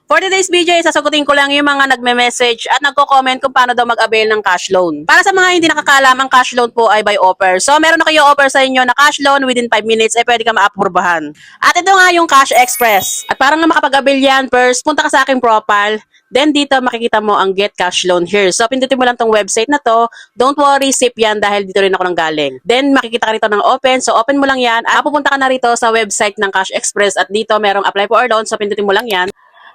For today's video, sasagutin ko lang yung mga nagme-message at nagko-comment kung paano daw mag-avail ng cash loan. Para sa mga hindi nakakaalam, ang cash loan po ay by offer. So, meron na kayo offer sa inyo na cash loan within 5 minutes ay pwede ka ma-approbahan. At ito nga yung Cash Express. At para nga makapag-avail yan, first, punta ka sa aking profile. Then, dito makikita mo ang Get Cash Loan here. So, pindutin mo lang tong website na to. Don't worry, safe yan dahil dito rin ako nang galing. Then, makikita ka rito ng open. So, open mo lang yan. At pupunta ka na rito sa website ng Cash Express. At dito, merong apply for loan. So, pindutin mo lang yan.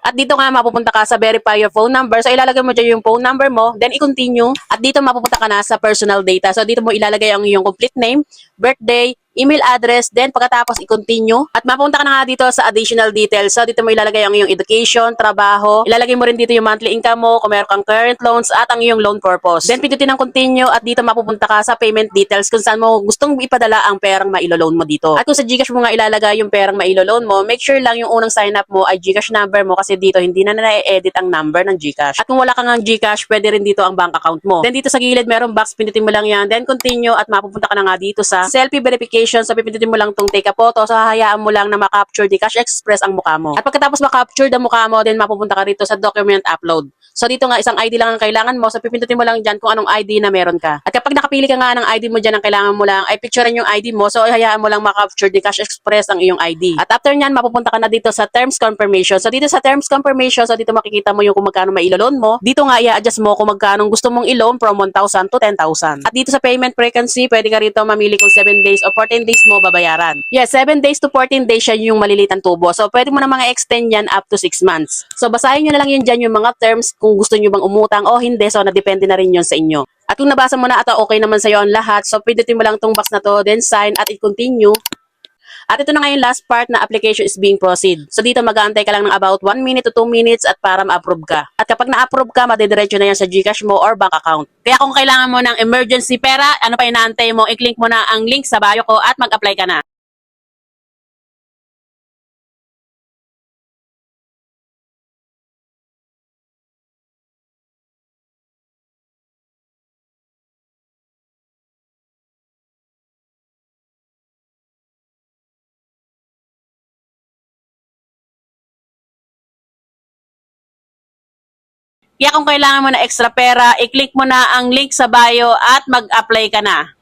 At dito nga mapupunta ka sa verify your phone number. So ilalagay mo dyan yung phone number mo, then i-continue. At dito mapupunta ka na sa personal data. So dito mo ilalagay ang iyong complete name, birthday, email address, then pagkatapos i-continue. At mapunta ka na nga dito sa additional details. So dito mo ilalagay ang iyong education, trabaho. Ilalagay mo rin dito yung monthly income mo, kung meron kang current loans at ang iyong loan purpose. Then pindutin ang continue at dito mapupunta ka sa payment details kung saan mo gustong ipadala ang perang mailo-loan mo dito. At kung sa GCash mo nga ilalagay yung perang mailo-loan mo, make sure lang yung unang sign up mo ay GCash number mo kasi dito hindi na na-edit ang number ng GCash. At kung wala kang ang GCash, pwede rin dito ang bank account mo. Then dito sa gilid merong box, pindutin mo lang yan. Then continue at mapupunta ka na nga dito sa selfie verification. So pipindutin mo lang tong take a photo. So hahayaan mo lang na makapture di Cash Express ang mukha mo. At pagkatapos makapture ang mukha mo, then mapupunta ka rito sa document upload. So dito nga isang ID lang ang kailangan mo. So pipindutin mo lang dyan kung anong ID na meron ka. At kapag nakapili ka nga ng ID mo dyan, ang kailangan mo lang ay picturean yung ID mo. So hayaan mo lang makapture di Cash Express ang iyong ID. At after nyan, mapupunta ka na dito sa terms confirmation. So dito sa terms confirmation, so dito makikita mo yung kung magkano mailo-loan mo. Dito nga i-adjust mo kung magkano gusto mong i-loan from 1,000 to 10,000. At dito sa payment frequency, pwede ka rito mamili kung 7 days o 14 days mo babayaran. Yes, 7 days to 14 days siya yung maliliit ang tubo. So pwede mo na mga extend yan up to 6 months. So basahin nyo na lang yun dyan yung mga terms kung gusto nyo bang umutang o hindi. So nadepende na rin yun sa inyo. At kung nabasa mo na at okay naman sa'yo ang lahat, so pindutin mo lang tong box na to, then sign at i-continue. At ito na nga yung last part na application is being proceed. So dito mag-aantay ka lang ng about 1 minute to 2 minutes at para ma-approve ka. At kapag na-approve ka, madidiretso na yan sa GCash mo or bank account. Kaya kung kailangan mo ng emergency pera, ano pa inaantay mo, i-click mo na ang link sa bio ko at mag-apply ka na. Kaya kung kailangan mo na extra pera, i-click mo na ang link sa bio at mag-apply ka na.